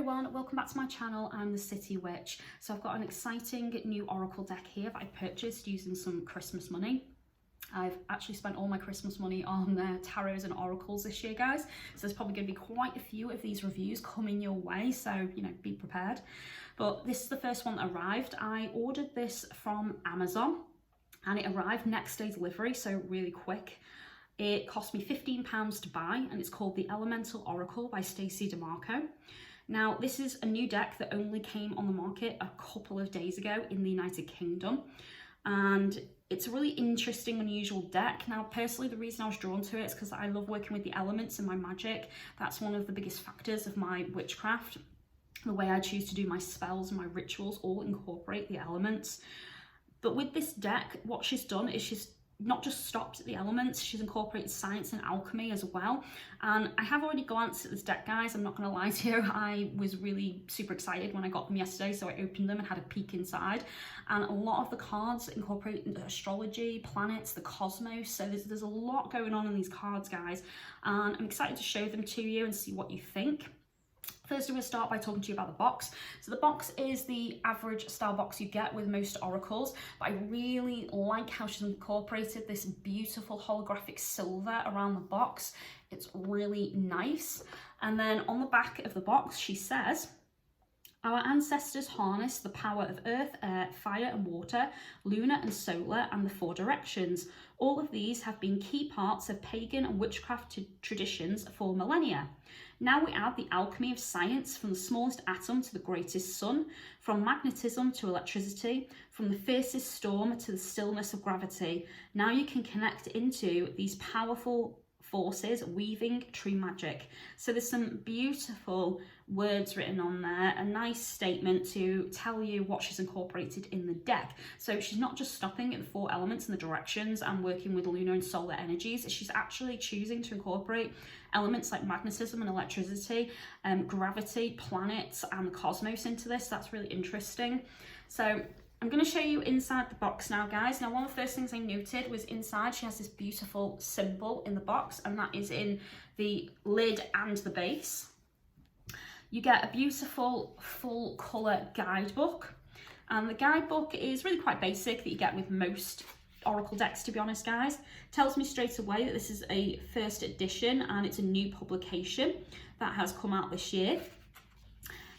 everyone, welcome back to my channel. I'm the City Witch. So I've got an exciting new oracle deck here that I purchased using some Christmas money. I've actually spent all my Christmas money on tarots and oracles this year, guys. So there's probably going to be quite a few of these reviews coming your way, so be prepared. But this is the first one that arrived. I ordered this from Amazon and it arrived next day delivery, so really quick. It cost me £15 to buy, and it's called the Elemental Oracle by Stacey DeMarco. Now, this is a new deck that only came on the market a couple of days ago in the United Kingdom, and it's a really interesting, unusual deck. Now, personally, the reason I was drawn to it is because I love working with the elements in my magic. That's one of the biggest factors of my witchcraft. The way I choose to do my spells and my rituals all incorporate the elements. But with this deck, what she's done is she's not just stopped at the elements, she's incorporated science and alchemy as well. And I have already glanced at this deck, guys, I'm not going to lie to you. I was really super excited when I got them yesterday, so I opened them and had a peek inside. And a lot of the cards incorporate astrology, planets, the cosmos, so there's a lot going on in these cards, guys. And I'm excited to show them to you and see what you think. First, I'm going to start by talking to you about the box. So the box is the average style box you get with most oracles, but I really like how she's incorporated this beautiful holographic silver around the box. It's really nice. And then on the back of the box, she says, our ancestors harnessed the power of earth, air, fire and water, lunar and solar, and the four directions. All of these have been key parts of pagan and witchcraft traditions for millennia. Now we add the alchemy of science, from the smallest atom to the greatest sun, from magnetism to electricity, from the fiercest storm to the stillness of gravity. Now you can connect into these powerful forces, weaving true magic. So there's some beautiful words written on there, a nice statement to tell you what she's incorporated in the deck. So she's not just stopping at the four elements and the directions and working with lunar and solar energies, she's actually choosing to incorporate elements like magnetism and electricity, gravity, planets and the cosmos into this. That's really interesting. So I'm going to show you inside the box now, guys. Now, one of the first things I noted was inside she has this beautiful symbol in the box, and that is in the lid and the base. You get a beautiful full colour guidebook, and the guidebook is really quite basic that you get with most oracle decks, to be honest, guys. Tells me straight away that this is a first edition and it's a new publication that has come out this year.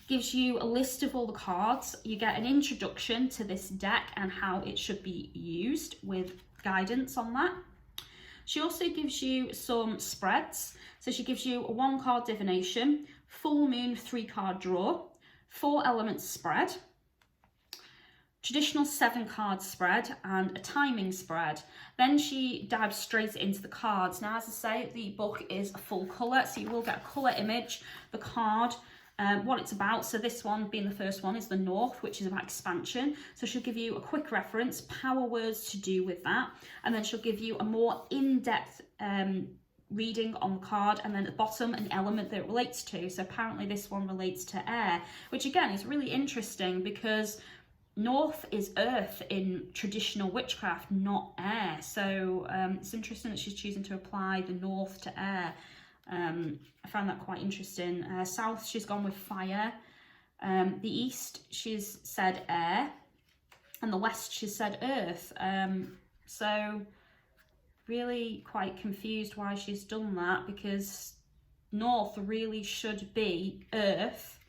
Gives you a list of all the cards. You get an introduction to this deck and how it should be used with guidance on that. She also gives you some spreads. So she gives you a 1-card divination, full moon 3-card draw, 4 elements spread, traditional 7-card spread and a timing spread. Then she dives straight into the cards. Now, as I say, the book is a full colour, so you will get a colour image, the card, what it's about. So this one, being the first one, is the North, which is about expansion. So she'll give you a quick reference, power words to do with that, and then she'll give you a more in-depth reading on the card, and then at the bottom an element that it relates to. So apparently this one relates to air, which again is really interesting because North is earth in traditional witchcraft, not air. So it's interesting that she's choosing to apply the North to air. I found that quite interesting. South, she's gone with fire. The East, she's said air. And the West, she's said earth. So really quite confused why she's done that, because North really should be earth,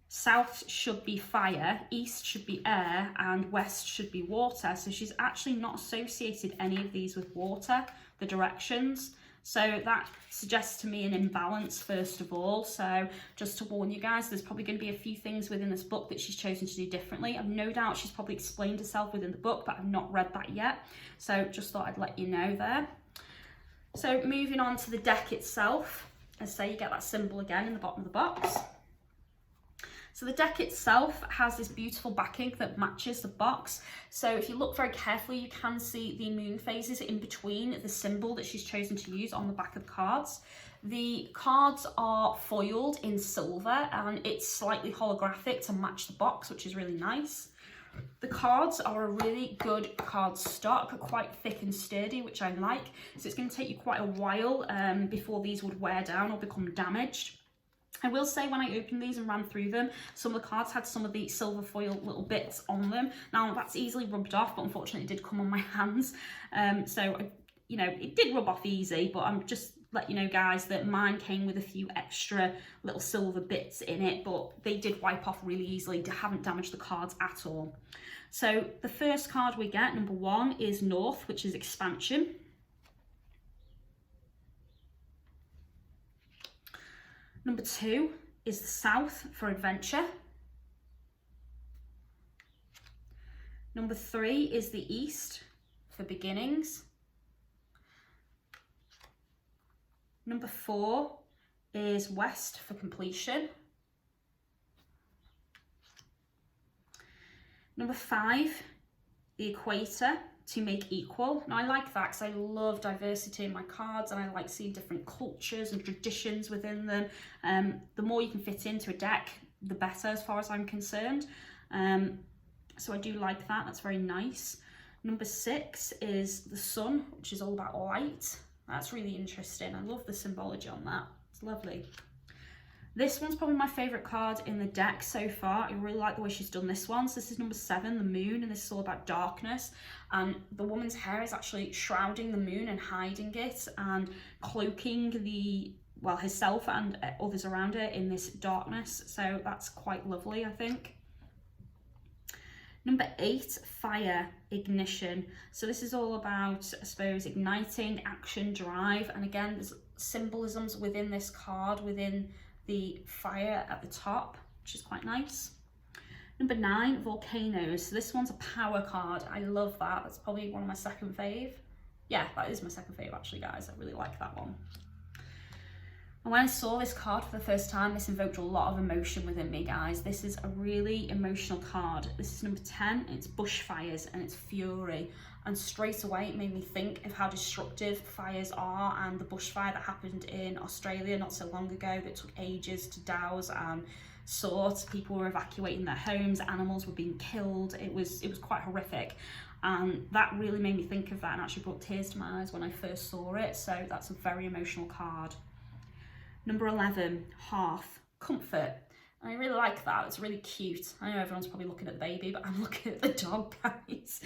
South should be fire, East should be air, and West should be water. So she's actually not associated any of these with water, the directions. So that suggests to me an imbalance, first of all. So just to warn you guys, there's probably going to be a few things within this book that she's chosen to do differently. I've no doubt she's probably explained herself within the book, but I've not read that yet. So just thought I'd let you know there. So moving on to the deck itself, as I say, you get that symbol again in the bottom of the box. So the deck itself has this beautiful backing that matches the box. So if you look very carefully, you can see the moon phases in between the symbol that she's chosen to use on the back of the cards. The cards are foiled in silver and it's slightly holographic to match the box, which is really nice. The cards are a really good card stock, quite thick and sturdy, which I like. So it's going to take you quite a while before these would wear down or become damaged. I will say when I opened these and ran through them, some of the cards had some of the silver foil little bits on them. Now that's easily rubbed off, but unfortunately it did come on my hands. So, you know, it did rub off easy, but I'm just let you know, guys, that mine came with a few extra little silver bits in it, but they did wipe off really easily. They haven't damaged the cards at all. So the first card we get, number 1, is North, which is expansion. Number 2 is the South for adventure. Number 3 is the East for beginnings. Number 4 is West for completion. Number 5, the Equator, to make equal. Now I like that because I love diversity in my cards, and I like seeing different cultures and traditions within them. The more you can fit into a deck, the better as far as I'm concerned. So I do like that, that's very nice. Number 6 is the Sun, which is all about light. That's really interesting. I love the symbology on that, it's lovely. This one's probably my favourite card in the deck so far. I really like the way she's done this one. So this is number 7, the Moon, and this is all about darkness. And the woman's hair is actually shrouding the moon and hiding it and cloaking herself and others around her in this darkness. So that's quite lovely, I think. Number 8, Fire, ignition. So this is all about, I suppose, igniting, action, drive. And again, there's symbolisms within this card, within the fire at the top, which is quite nice. Number 9, volcanoes. So this one's a power card. I love that. That's probably one of my second fave. Yeah, that is my second fave actually, guys. I really like that one. And when I saw this card for the first time, this invoked a lot of emotion within me, guys. This is a really emotional card. This is number 10. It's bushfires and it's fury. And straight away it made me think of how destructive fires are, and the bushfire that happened in Australia not so long ago that took ages to douse and sort. People were evacuating their homes, animals were being killed. It was quite horrific. And that really made me think of that and actually brought tears to my eyes when I first saw it. So that's a very emotional card. Number 11, Hearth, comfort. I really like that, it's really cute. I know everyone's probably looking at the baby, but I'm looking at the dog, guys.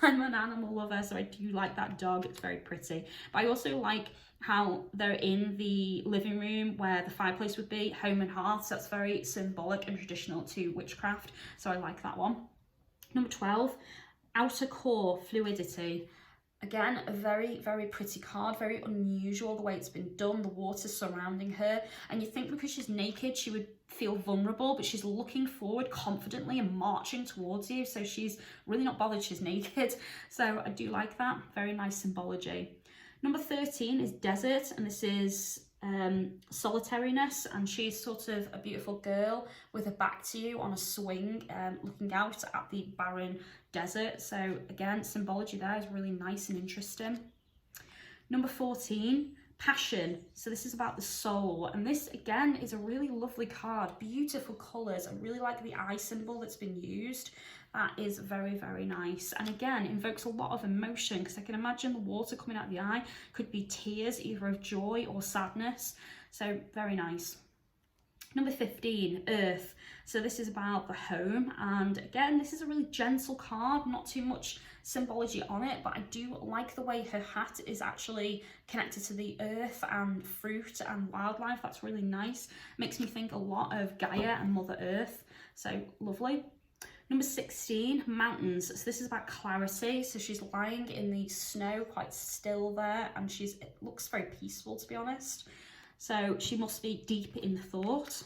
I'm an animal lover, so I do like that dog, it's very pretty. But I also like how they're in the living room where the fireplace would be, home and hearth, so that's very symbolic and traditional to witchcraft, so I like that one. Number 12, Outer Core, fluidity. Again, a very, very pretty card, very unusual the way it's been done, the water surrounding her. And you think because she's naked, she would feel vulnerable, but she's looking forward confidently and marching towards you. So she's really not bothered she's naked. So I do like that, very nice symbology. Number 13 is Desert, and this is solitariness, and she's sort of a beautiful girl with her back to you on a swing, looking out at the barren desert. So again, symbology there is really nice and interesting. Number 14, Passion. So this is about the soul, and this again is a really lovely card, beautiful colours. I really like the eye symbol that's been used. That is very, very nice, and again invokes a lot of emotion, because I can imagine the water coming out of the eye could be tears, either of joy or sadness. So very nice. Number 15, Earth. So this is about the home, and again this is a really gentle card, not too much symbology on it, but I do like the way her hat is actually connected to the earth and fruit and wildlife. That's really nice. Makes me think a lot of Gaia and Mother Earth, so lovely. Number 16, Mountains. So this is about clarity. So she's lying in the snow, quite still there, and it looks very peaceful, to be honest. So she must be deep in thought.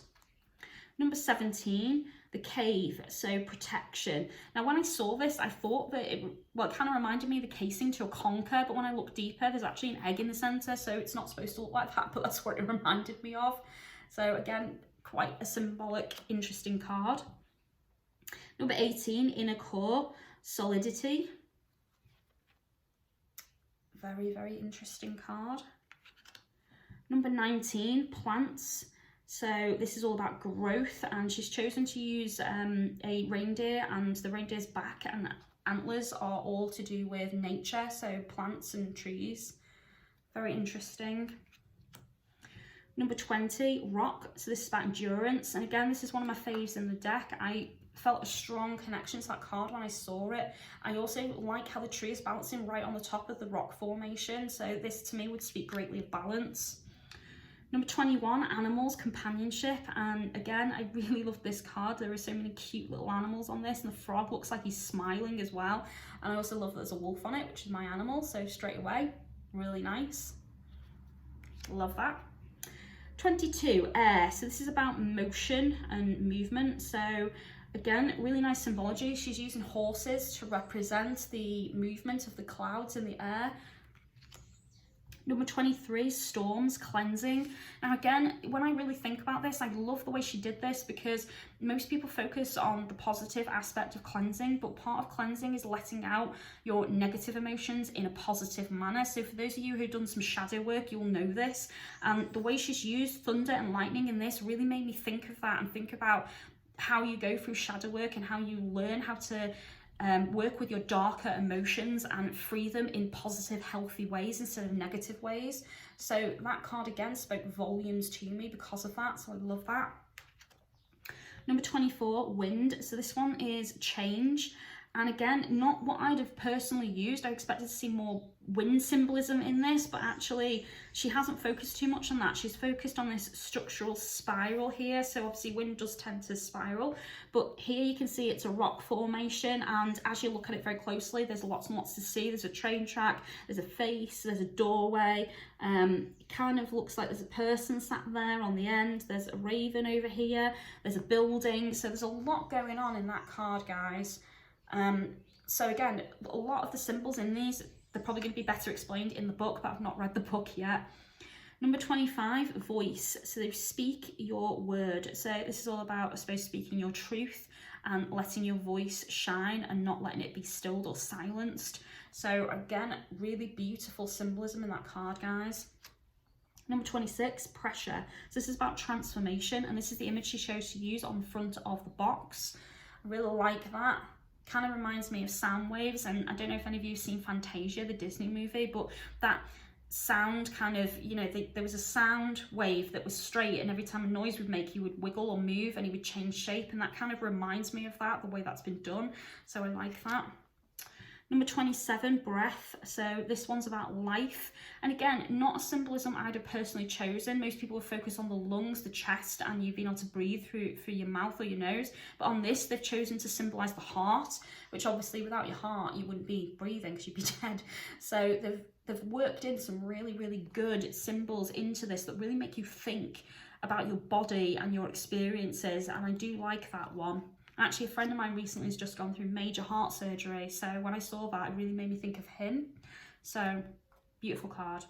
Number 17, the Cave, so protection. Now when I saw this, I thought that it kind of reminded me of the casing to a conker, but when I look deeper, there's actually an egg in the centre, so it's not supposed to look like that, but that's what it reminded me of. So again, quite a symbolic, interesting card. Number 18, Inner Core, solidity. Very, very interesting card. Number 19, Plants. So this is all about growth, and she's chosen to use a reindeer, and the reindeer's back and antlers are all to do with nature, so plants and trees. Very interesting. Number 20, rock. So this is about endurance. And again, this is one of my faves in the deck. I felt a strong connection to that card when I saw it. I also like how the tree is balancing right on the top of the rock formation. So this to me would speak greatly of balance. Number 21, animals, companionship. And again, I really love this card. There are so many cute little animals on this, and the frog looks like he's smiling as well. And I also love that there's a wolf on it, which is my animal. So straight away, really nice. Love that. 22, air. So this is about motion and movement. So again, really nice symbology. She's using horses to represent the movement of the clouds in the air. Number 23, storms, cleansing. Now again, when I really think about this, I love the way she did this, because most people focus on the positive aspect of cleansing, but part of cleansing is letting out your negative emotions in a positive manner. So for those of you who've done some shadow work, you'll know this. And the way she's used thunder and lightning in this really made me think of that, and think about how you go through shadow work and how you learn how to work with your darker emotions and free them in positive, healthy ways instead of negative ways. So that card again spoke volumes to me because of that, so I love that. Number 24, wind. So this one is change. And again, not what I'd have personally used. I expected to see more wind symbolism in this, but actually she hasn't focused too much on that. She's focused on this structural spiral here. So obviously wind does tend to spiral, but here you can see it's a rock formation. And as you look at it very closely, there's lots and lots to see. There's a train track, there's a face, there's a doorway. It kind of looks like there's a person sat there on the end. There's a raven over here. There's a building. So there's a lot going on in that card, guys. So again, a lot of the symbols in these, they're probably going to be better explained in the book, but I've not read the book yet. Number 25, voice. So speak your word. So this is all about, I suppose, speaking your truth and letting your voice shine and not letting it be stilled or silenced. So again, really beautiful symbolism in that card, guys. Number 26, pressure. So this is about transformation, and this is the image she chose to use on the front of the box. I really like that. Kind of reminds me of sound waves, and I don't know if any of you have seen Fantasia, the Disney movie, but that sound kind of, you know, there was a sound wave that was straight, and every time a noise would make, he would wiggle or move and he would change shape, and that kind of reminds me of that, the way that's been done. So I like that. Number 27, breath. So this one's about life. And again, not a symbolism I'd have personally chosen. Most people focus on the lungs, the chest, and you being able to breathe through your mouth or your nose. But on this, they've chosen to symbolize the heart, which obviously without your heart, you wouldn't be breathing because you'd be dead. So they've worked in some really, really good symbols into this that really make you think about your body and your experiences. And I do like that one. Actually, a friend of mine recently has just gone through major heart surgery. So when I saw that, it really made me think of him. So beautiful card.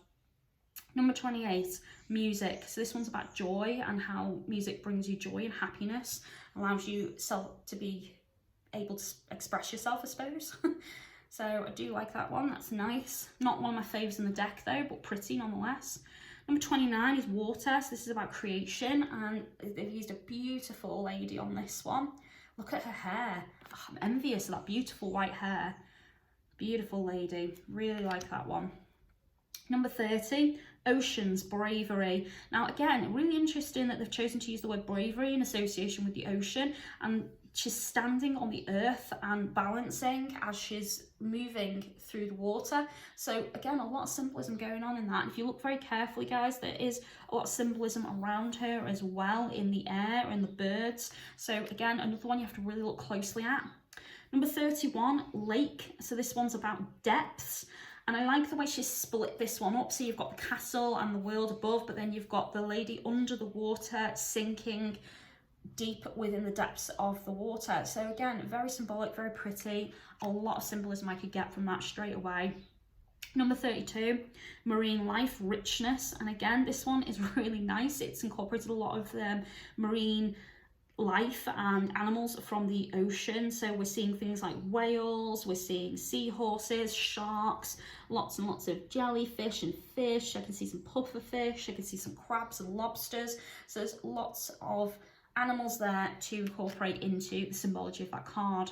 Number 28, music. So this one's about joy and how music brings you joy and happiness, allows you to be able to express yourself, I suppose. So I do like that one. That's nice. Not one of my faves in the deck though, but pretty nonetheless. Number 29 is water. So this is about creation, and they've used a beautiful lady on this one. Look at her hair. Oh, I'm envious of that beautiful white hair. Beautiful lady. Really like that one. Number 30, oceans, bravery. Now again, really interesting that they've chosen to use the word bravery in association with the ocean, and she's standing on the earth and balancing as she's moving through the water. So again, a lot of symbolism going on in that. If you look very carefully, guys, there is a lot of symbolism around her as well, in the air and the birds. So again, another one you have to really look closely at. Number 31, lake. So this one's about depths. And I like the way she split this one up. So you've got the castle and the world above, but then you've got the lady under the water sinking deep within the depths of the water. So again, very symbolic, very pretty. A lot of symbolism I could get from that straight away. Number 32, marine life, richness. And again, this one is really nice. It's incorporated a lot of marine life and animals from the ocean. So we're seeing things like whales, we're seeing seahorses, sharks, lots and lots of jellyfish and fish. I can see some pufferfish, I can see some crabs and lobsters. So there's lots of animals there to incorporate into the symbology of that card.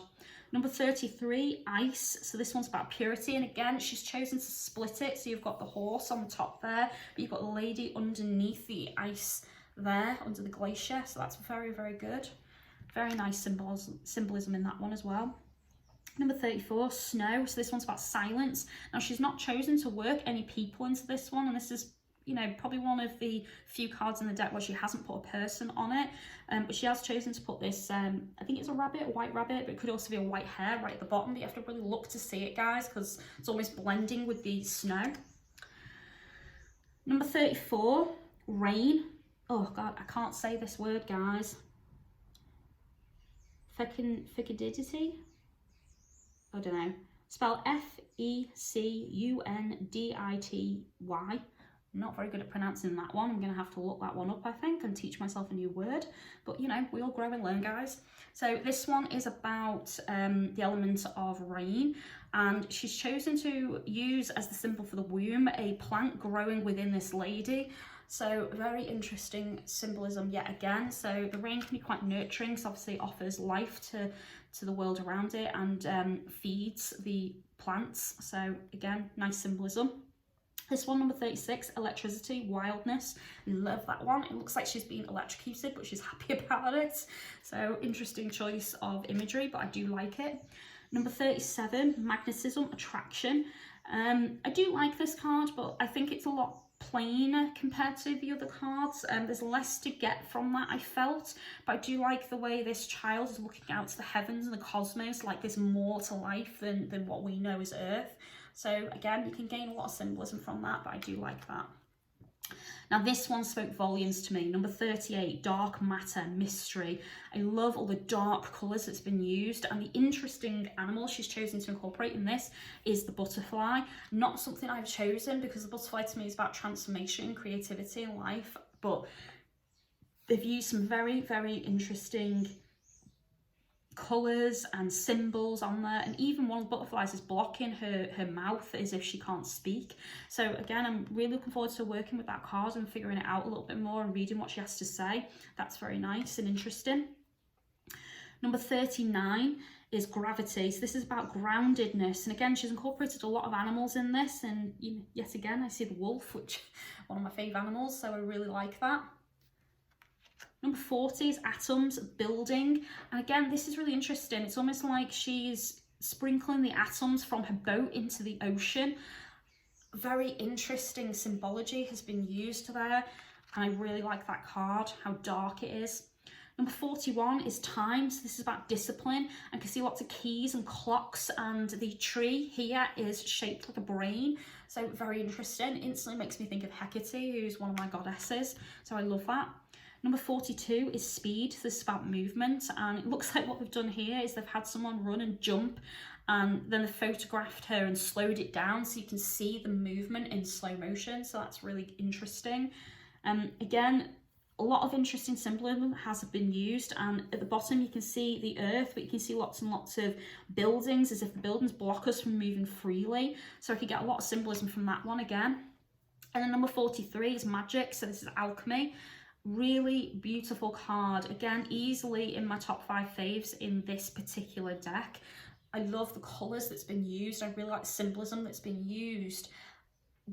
Number 33, ice. So this one's about purity, and again, she's chosen to split it. So you've got the horse on the top there, but you've got the lady underneath the ice there, under the glacier. So that's very, very good. Very nice symbolism in that one as well. Number 34, snow. So this one's about silence. Now she's not chosen to work any people into this one, and this is, you know, probably one of the few cards in the deck where she hasn't put a person on it, but she has chosen to put this, I think it's a rabbit, a white rabbit, but it could also be a white hare right at the bottom, but you have to really look to see it, guys, because it's almost blending with the snow. Number 34, rain. Oh God, I can't say this word, guys. Fecundity? I don't know. Spell F-E-C-U-N-D-I-T-Y. I'm not very good at pronouncing that one. I'm going to have to look that one up, I think, and teach myself a new word. But, you know, we all grow and learn, guys. So this one is about the element of rain. And she's chosen to use as the symbol for the womb a plant growing within this lady. So very interesting symbolism yet again. So the rain can be quite nurturing. So obviously it offers life to the world around it and feeds the plants. So again, nice symbolism. This one, number 36, electricity, wildness. Love that one. It looks like she's being electrocuted, but she's happy about it. So interesting choice of imagery, but I do like it. Number 37, magnetism, attraction. I do like this card, but I think it's a lot plainer compared to the other cards. There's less to get from that, I felt, but I do like the way this child is looking out to the heavens and the cosmos, like there's more to life than what we know as Earth. So again, you can gain a lot of symbolism from that, but I do like that. Now this one spoke volumes to me. Number 38, dark matter, mystery. I love all the dark colours that's been used, and the interesting animal she's chosen to incorporate in this is the butterfly. Not something I've chosen, because the butterfly to me is about transformation, creativity in life, but they've used some very, very interesting colours and symbols on there, and even one of the butterflies is blocking her mouth as if she can't speak. So again, I'm really looking forward to working with that card and figuring it out a little bit more and reading what she has to say. That's very nice and interesting. Number 39 is gravity. So this is about groundedness, and again, she's incorporated a lot of animals in this, and yet again I see the wolf, which is one of my favourite animals, so I really like that. Number 40 is atoms, building. And again, this is really interesting. It's almost like she's sprinkling the atoms from her boat into the ocean. Very interesting symbology has been used there. And I really like that card, how dark it is. Number 41 is time. So this is about discipline. I can see lots of keys and clocks, and the tree here is shaped like a brain. So very interesting. Instantly makes me think of Hecate, who's one of my goddesses. So I love that. Number 42 is speed. So this is about movement, and it looks like what they've done here is they've had someone run and jump, and then they photographed her and slowed it down so you can see the movement in slow motion. So that's really interesting. Again, a lot of interesting symbolism has been used, and at the bottom you can see the earth, but you can see lots and lots of buildings, as if the buildings block us from moving freely. So I could get a lot of symbolism from that one again. And then number 43 is magic. So this is alchemy. Really beautiful card. Again, easily in my top 5 faves in this particular deck. I love the colours that's been used. I really like the symbolism that's been used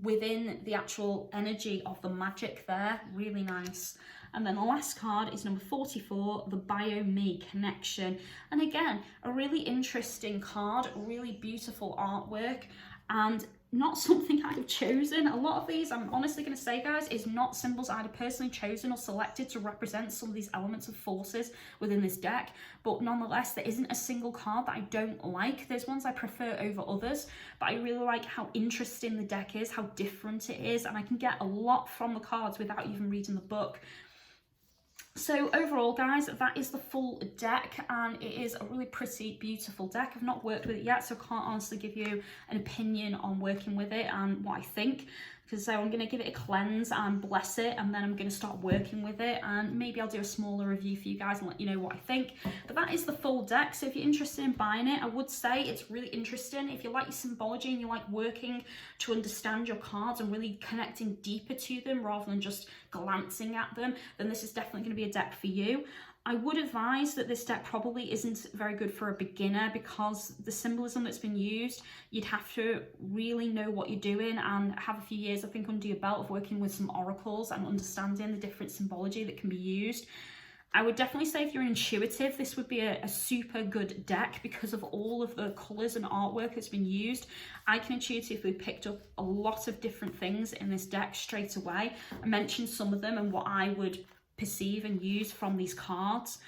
within the actual energy of the magic there. Really nice. And then the last card is number 44, the Bio-Me connection. And again, a really interesting card, really beautiful artwork, and not something I've chosen. A lot of these, I'm honestly going to say, guys, is not symbols I'd have personally chosen or selected to represent some of these elements of forces within this deck. But nonetheless, there isn't a single card that I don't like. There's ones I prefer over others, but I really like how interesting the deck is, how different it is, and I can get a lot from the cards without even reading the book. So overall, guys, that is the full deck, and it is a really pretty, beautiful deck. I've not worked with it yet, so I can't honestly give you an opinion on working with it and what I think. So I'm going to give it a cleanse and bless it, and then I'm going to start working with it, and maybe I'll do a smaller review for you guys and let you know what I think. But that is the full deck, so if you're interested in buying it, I would say it's really interesting. If you like your symbology and you like working to understand your cards and really connecting deeper to them rather than just glancing at them, then this is definitely going to be a deck for you. I would advise that this deck probably isn't very good for a beginner, because the symbolism that's been used, you'd have to really know what you're doing and have a few years, I think, under your belt of working with some oracles and understanding the different symbology that can be used. I would definitely say if you're intuitive, this would be a super good deck because of all of the colours and artwork that's been used. I can intuitively picked up a lot of different things in this deck straight away. I mentioned some of them and what I would perceive and use from these cards.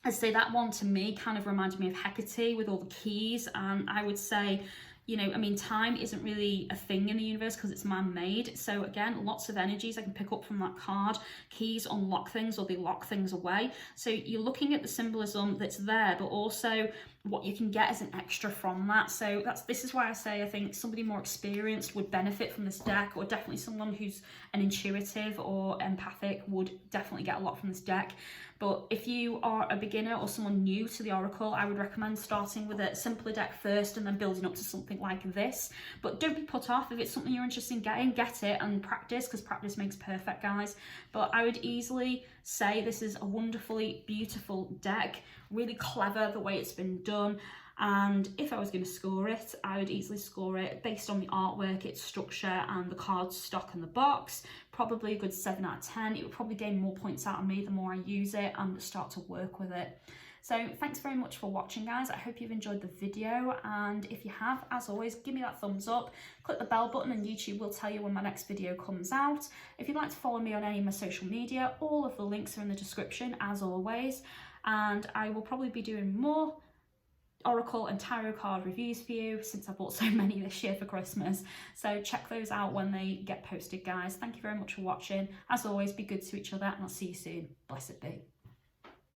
I'd say that one to me kind of reminded me of Hecate with all the keys, and I would say, you know, I mean, time isn't really a thing in the universe because it's man-made. So again, lots of energies I can pick up from that card. Keys unlock things or they lock things away. So you're looking at the symbolism that's there, but also what you can get as an extra from that. So this is why I say I think somebody more experienced would benefit from this deck, or definitely someone who's an intuitive or empathic would definitely get a lot from this deck. But if you are a beginner or someone new to the Oracle, I would recommend starting with a simpler deck first and then building up to something like this. But don't be put off. If it's something you're interested in getting, get it and practice, because practice makes perfect, guys. But I would easily say this is a wonderfully beautiful deck, really clever the way it's been done. And if I was going to score it, I would easily score it based on the artwork, its structure and the card stock in the box. Probably a good 7 out of 10. It would probably gain more points out of me the more I use it and start to work with it. So thanks very much for watching, guys. I hope you've enjoyed the video, and if you have, as always, give me that thumbs up, click the bell button, and YouTube will tell you when my next video comes out. If you'd like to follow me on any of my social media, all of the links are in the description as always, and I will probably be doing more Oracle and Tarot card reviews for you since I bought so many this year for Christmas. So check those out when they get posted, guys. Thank you very much for watching. As always, be good to each other, and I'll see you soon. Blessed be.